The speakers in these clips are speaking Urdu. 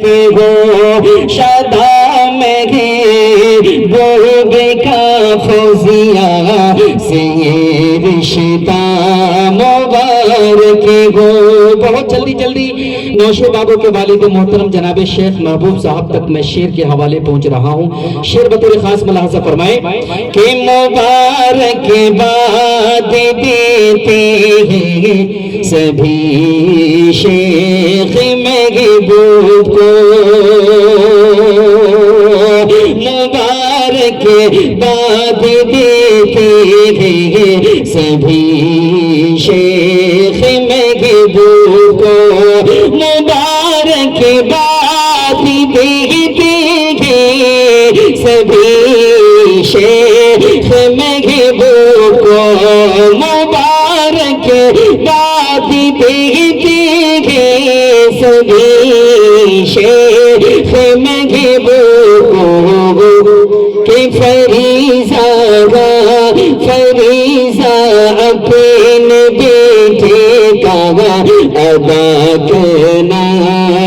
کے ہو شادہ میں گے بوبے کا فوزیہ سے یہ رشتہ مبارک ہو۔ بہت جلدی جلدی نوشے بابو کے والد محترم جناب شیخ محبوب صاحب تک میں شعر کے حوالے پہنچ رہا ہوں۔ شعر بطور خاص ملاحظہ فرمائیں کہ مبارک باد دیتے ہیں سبھی شیخ محبوب کو، مبارک باد دیتے ہیں سبھی شیخ محبوب کو، مبارک باد دیتے ہیں سبھی شیخ محبوب کو، مبارک باد دیتے ہیں سبھی شیخ محبوب کو، کہ فریضہ اپنے بیٹے کا ادا کرنا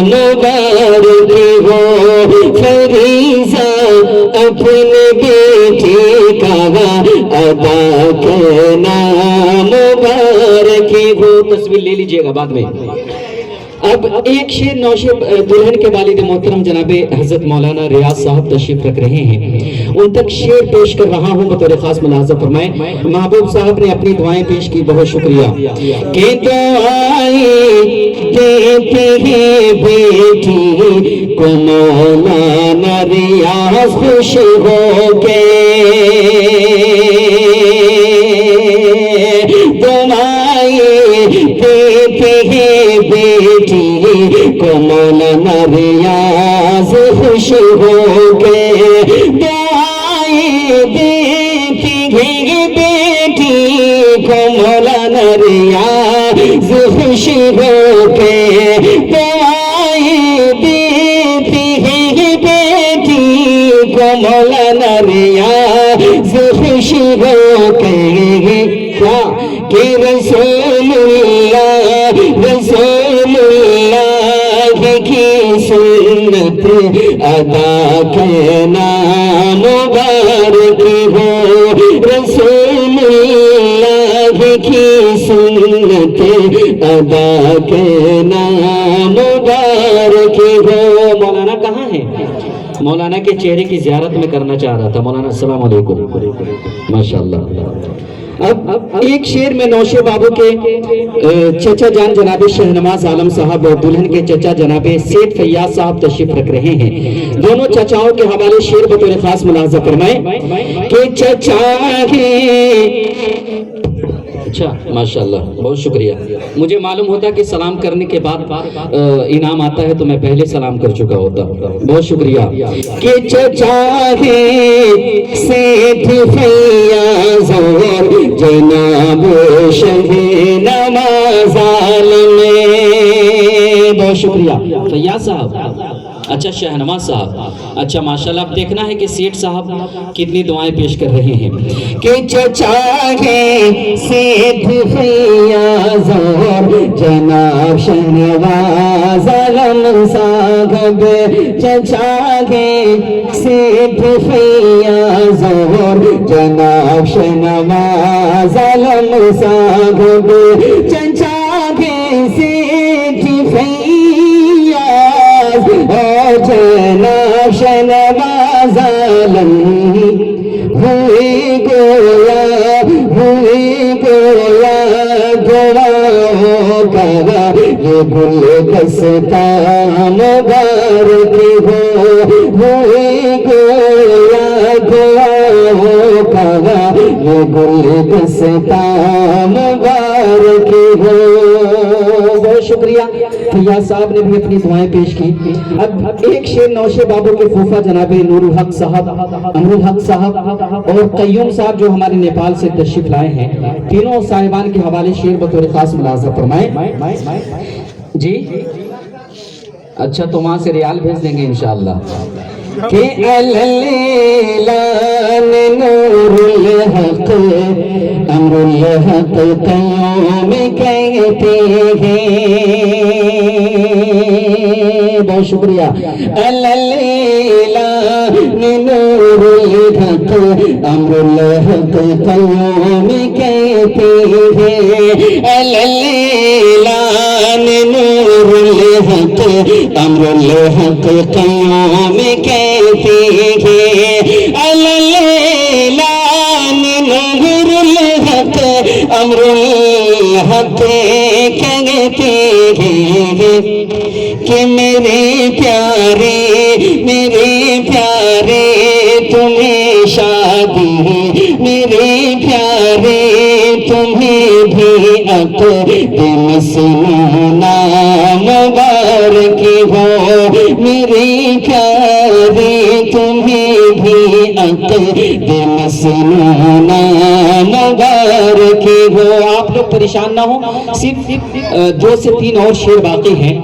مبارک ہو، فریضہ اپنے بیٹے کا ادا کرنا مبارک ہو۔ تصویر لے لیجئے گا بعد میں۔ اب ایک شعر نوشے دلہن کے والد محترم جناب حضرت مولانا ریاض صاحب تشریف رکھ رہے ہیں، ان تک شعر پیش کر رہا ہوں، بطور خاص ملاحظہ فرمائیں۔ محبوب صاحب نے اپنی دعائیں پیش کی، بہت شکریہ۔ کہ دعائیں دیتے ہیں بیٹی کو مولانا ریاض خوش ہو کے، دعائیں دیتے ہیں بیٹی کو مولانا ریاض خوش ہو کے، دعائیں دیتی ہیں بیٹی کو مولانا ریاض خوش ہو کے، دعائیں دیتی ہیں بیٹی کو مولانا ریاض خوش ہو کے، کہ رسول اللہ کی سنت ادا کرنا مبارک ہو، رسول اللہ کی سنت ادا کرنا مبارک ہو۔ مولانا کہاں ہیں؟ مولانا کے چہرے کی زیارت میں کرنا چاہ رہا تھا۔ مولانا السلام علیکم۔ ماشاءاللہ۔ اب ایک شعر میں نوشے بابو کے چچا جان جناب شہنواز عالم صاحب اور دلہن کے چچا جناب سید فیاض صاحب تشریف رکھ رہے ہیں، دونوں چچاؤں کے حوالے شعر بطور خاص ملاحظہ فرمائیں کہ چچا ہے۔ اچھا ماشاءاللہ، بہت شکریہ۔ مجھے معلوم ہوتا کہ سلام کرنے کے بعد انعام آتا ہے تو میں پہلے سلام کر چکا ہوتا۔ بہت شکریہ۔ کہ چچا ہے سید فیاض اور جناب شہنواز عالم، بہت شکریہ فیاض صاحب، اچھا شہنواز صاحب، اچھا ماشاءاللہ۔ اب دیکھنا ہے کہ سیٹ صاحب کتنی دعائیں پیش کر رہے ہیں۔ کہ چچا ہے سید فیاض اور جناب شہنواز عالم صاحب، چچا ہے سید فیاض اور جناب شہنواز عالم صاحب، چچا ہے سید فیاض اور جناب شہنواز عالم، ہوئی گویا دعاؤں کا یہ گل دستہ مبارک ہو، ہوئی گویا دعاؤں کا یہ گل دستہ مبارک ہو۔ بہت شکریہ۔ فیاض صاحب نے بھی اپنی دعائیں پیش کی۔ اب ایک شعر نوشے بابو کے پھوپھا جناب نور الحق صاحب، امر الحق صاحب اور قیوم صاحب جو ہمارے نیپال سے تشریف لائے ہیں، تینوں صاحبان کے حوالے شعر بطور خاص ملاحظہ فرمائیں۔ جی اچھا، تو وہاں سے ریال بھیج دیں گے انشاءاللہ۔ کہ الاعلان نور الحق امر الحق قیوم کہتے ہیں، ہیں، بہت شکریہ۔ الاعلان نور الحق امر الحق قیوم کہتے ہیں، الاعلان نور الحق امر الحق قیوم کہتے ہیں، الاعلان نور الحق امر الحق کہتے ہیں کہ میرے پیارے تمہیں شادی، میرے پیارے تمہیں بھی عقد مسنونہ مبارک ہو، میرے پیارے تمہیں بھی عقد مسنونہ مبارک ہو۔ آپ لوگ پریشان نہ ہوں، صرف 2 سے 3 اور شعر باقی ہیں۔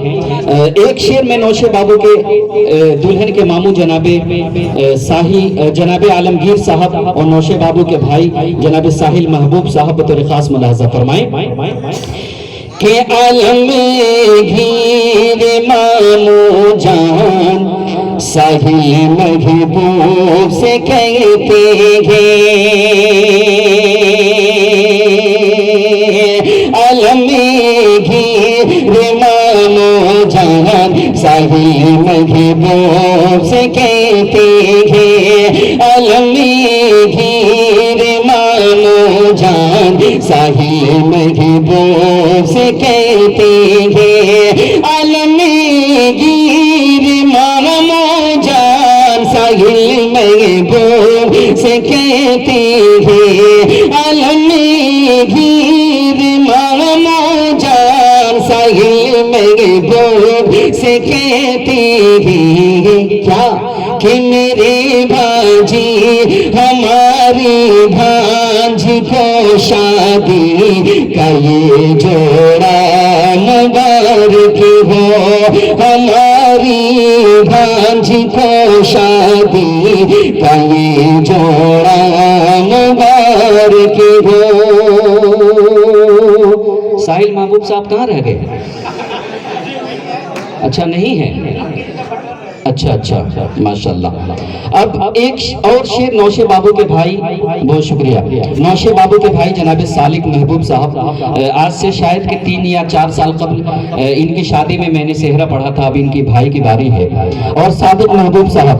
ایک شعر میں نوشے بابو کے دلہن کے ماموں جناب عالمگیر صاحب اور نوشے بابو کے بھائی جناب ساحل محبوب صاحب بطور خاص ملاحظہ فرمائیں کہ عالمگیر ماموں جان ساحل محبوب سے کہتے ہیں، عالمگیر ماموں جان ساحل محبوب سے کہتے ہیں، عالمگیر ماموں جان ساحل محبوب سے کہتے ہیں، عالمگیر ماموں جان ساحل محبوب سے کہتے ہیں، عالمگیر ماموں جان ساحل محبوب سے کہتے ہیں کیا کہ میرے بھاجی ہماری بھانجی کو شادی کا یہ جوڑا مبارک ہو، ہماری بھانجی کو شادی کا یہ جوڑا مبارک ہو۔ ساحل محبوب صاحب کہاں رہ گئے؟ اچھا نہیں ہے، اچھا ماشاءاللہ۔ اب ایک اور شعر نوشے بابو کے بھائی، بہت شکریہ، نوشے بابو کے بھائی جناب سالک محبوب صاحب، آج سے شاید کہ 3 یا 4 سال قبل ان کی شادی میں میں نے سہرہ پڑھا تھا، اب ان کی بھائی کی باری ہے، اور صادق محبوب صاحب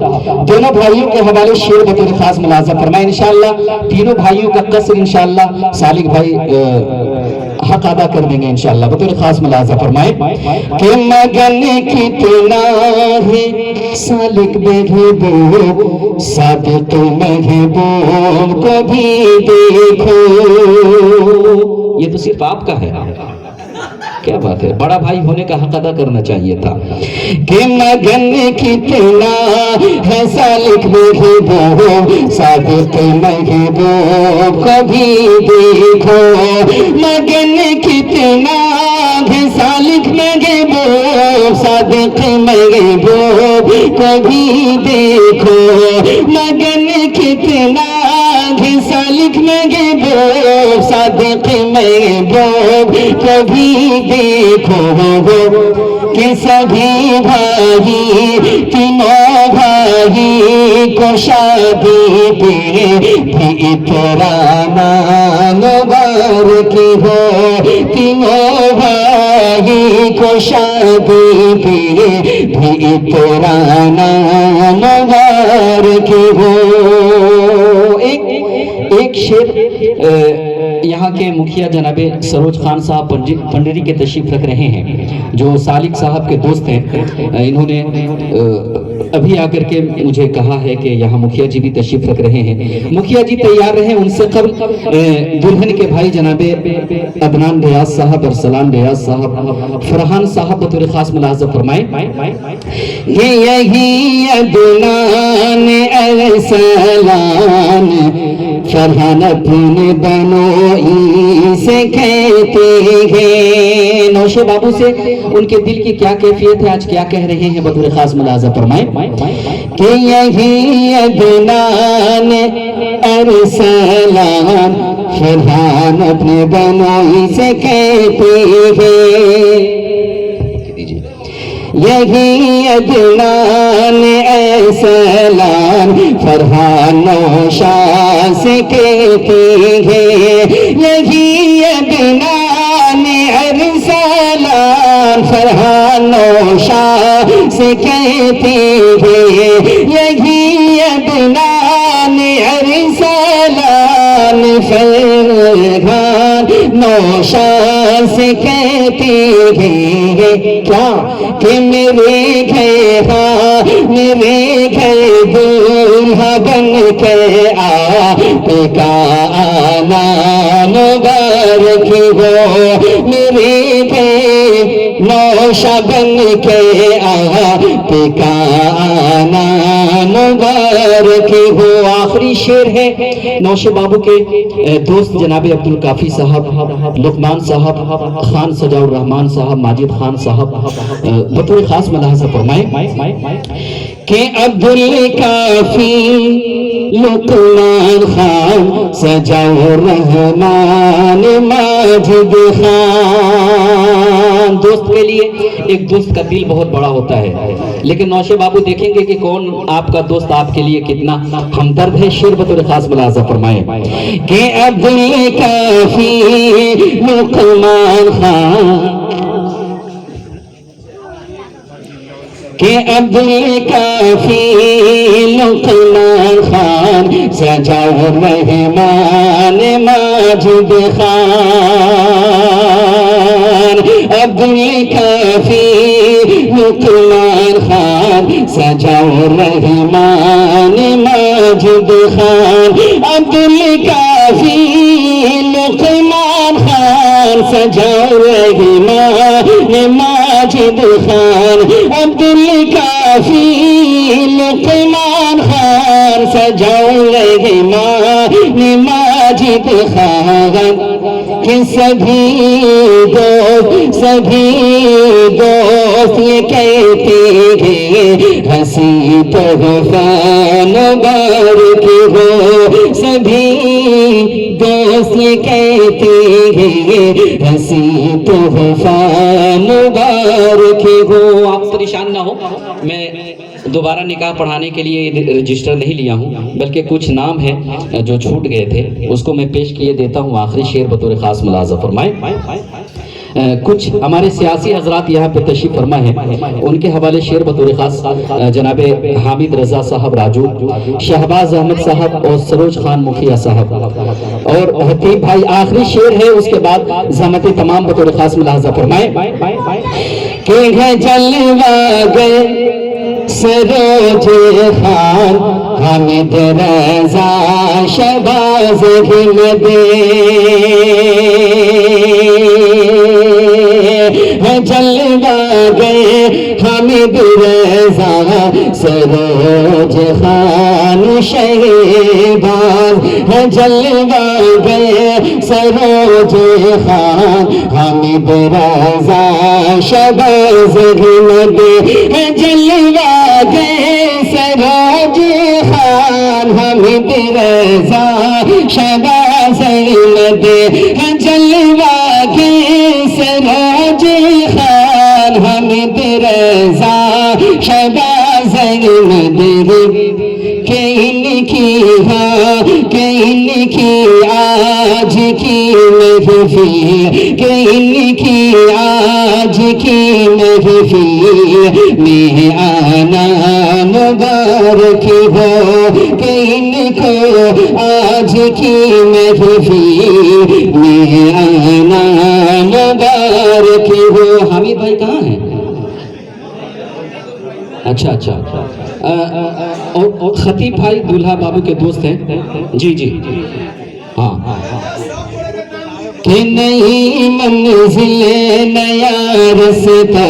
دونوں بھائیوں کے حوالے شعر بطور خاص ملاحظہ فرمائیں انشاءاللہ۔ تینوں بھائیوں کا قصر انشاءاللہ سالک بھائی حق ادا کر دیں گے انشاءاللہ، بطور خاص ملاحظہ فرمائیں کہ مگن کتنا ہے سالک محبوب صادق محبوب کو بھی دیکھو، یہ تو صرف آپ کا ہے، کیا بات ہے، بڑا بھائی ہونے کا حق ادا کرنا چاہیے تھا کہ مگن کتنا ہے سالک محبوب صادق محبوب کو بھی دیکھو، مگن کتنا ہے سالک محبوب صادق محبوب کو بھی دیکھو، مگن کتنا ہے سالک محبوب صادق محبوب کو بھی دیکھو، کہ سبھی بھائی تینوں بھائی کو شادی پہ بھی اترانا مبارک ہو، تینوں بھائی کو شادی پہ بھی اترانا مبارک ہو۔ ایک شعر یہاں کے مکھیا جناب سروج خان صاحب پنڈری کے تشریف رکھ رہے ہیں، جو سالک صاحب کے دوست ہیں، انہوں نے ابھی آ کر کے مجھے کہا ہے کہ یہاں مکھیا جی بھی تشریف رکھ رہے ہیں، مکھیا جی تیار رہیں، ان سے قبل دلہن کے بھائی جناب عدنان ریاض صاحب، ارسلان ریاض صاحب، فرحان صاحب بطور خاص ملاحظہ فرمائیں۔ یہی عدنان ارسلان فرحان اپنے بنوئی سے کہتے ہیں، نوشے بابو سے ان کے دل کی کیا کیفیت ہے، آج کیا کہہ رہے ہیں، بطور خاص ملاحظہ فرمائیں کہ یہی عدنان ارسلان فرحان اپنے بنوئی سے کہتے ہیں، یہی عدنان ارسلان فرحان و شاہ سے کہتی ہے، یہی عدنان ارسلان فرحان و شاہ سے کہتی ہے، یہی عدنان ارسلان فرحان نوشان سے کہتی ہے کیا کہ میرے گھر دولہا بن کے آپ کا آنا مبارک ہو، میرے گھر نوشا بن کے آپ کا آنا مبارک ہو۔ آخری شعر ہے نوشے بابو کے دوست جناب عبدالکافی صاحب، لقمان صاحب، خان سجاء الرحمان صاحب، ماجد خان صاحب بطور خاص ملاحظہ فرمائیں کہ عبدالکافی لقمان خان سجاء الرحمان ماجد خان، دوست کے لیے ایک دوست کا دل بہت بڑا ہوتا ہے، لیکن نوشے بابو دیکھیں گے کہ کون آپ کا دوست آپ کے لیے کتنا ہمدرد ہے۔ شعر بطور خاص ملاحظہ فرمائیں کہ عبدالکافی لقمان خان، کہ عبدالکافی لقمان خان سجاء الرحمان ماجد خان، عبدالکافی لقمان خان سجاء الرحمان ماجد خان، عبدالکافی لقمان خان سجاء الرحمان ماجد خان، عبدالکافی لقمان خان سجاء الرحمان ماجد خان، کہ سبھی دوست یہ کہتے ہیں ہنسی تحفہ مبارک ہو، سبھی دوست یہ کہتے ہیں ہنسی تحفہ مبارک ہو۔ آپ پریشان نہ ہو، میں دوبارہ نکاح پڑھانے کے لیے رجسٹر نہیں لیا ہوں، بلکہ کچھ نام ہیں جو چھوٹ گئے تھے، اس کو میں پیش کیے دیتا ہوں۔ آخری شعر بطور خاص ملاحظہ فرمائیں۔ کچھ ہمارے سیاسی حضرات یہاں پہ تشریف فرما ہے، ان کے حوالے شعر بطور خاص جناب حامد رضا صاحب راجو، شہباز احمد صاحب اور سروج خان مکھیا صاحب اور حتیب بھائی۔ آخری شعر ہے، اس کے بعد زحمت تمام بطور خاص ملاحظہ فرمائیں کہ ہے جلوہ گئے سروج خان حامد رضا شہباز احمد، جلوہ گئے حامد رضا سروج خان شہباز، جلوہ گئے سروج خان حامد رضا شہباز احمد، جلوہ گئے سروج خان حامد رضا شہباز احمد، جلوہ گئے سروج خان حامد رضا شہباز احمد، کہ ان کی آج کی محفل، کہ ان کی آج کی محفل میں آنا مبارک ہو، کہ ان کو آج کی محفل میں آنا مبارک ہو۔ حامد بھائی کہاں ہیں؟ اچھا اور خطیب بھائی دولہا بابو کے دوست ہیں، جی ہاں کہ نئی منزل نیا رستہ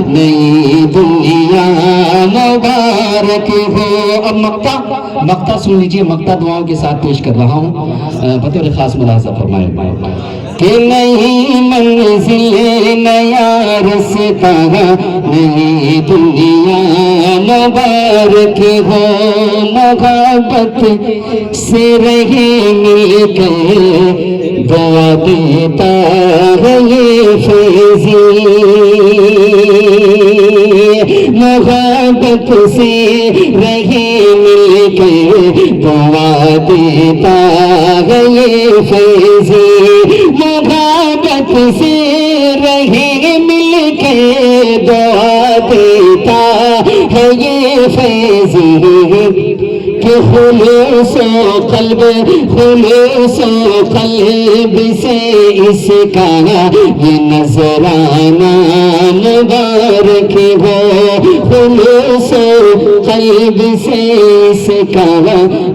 نئی دنیا مبارک ہو۔ اب مقطع سن لیجئے، مقطع دعاؤں کے ساتھ پیش کر رہا ہوں، بطور خاص ملاحظہ فرمائیں کہ نئی منزل نیا رستہ نئی دنیا مبارک ہو، محبت سے رہے مل کر دعا دیتا ہے یہ فیضی، محبت سے رہے مل کے دعا دیتا ہے یہ فیضی محبت سے رہے مل کے دعا دیتا ہے یہ فیضی کہ خلوص و قلب سے اس کا یہ نذرانہ مبارک ہو خلوص و قلب سے اس کا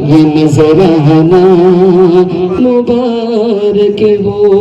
یہ نذرانہ مبارک ہو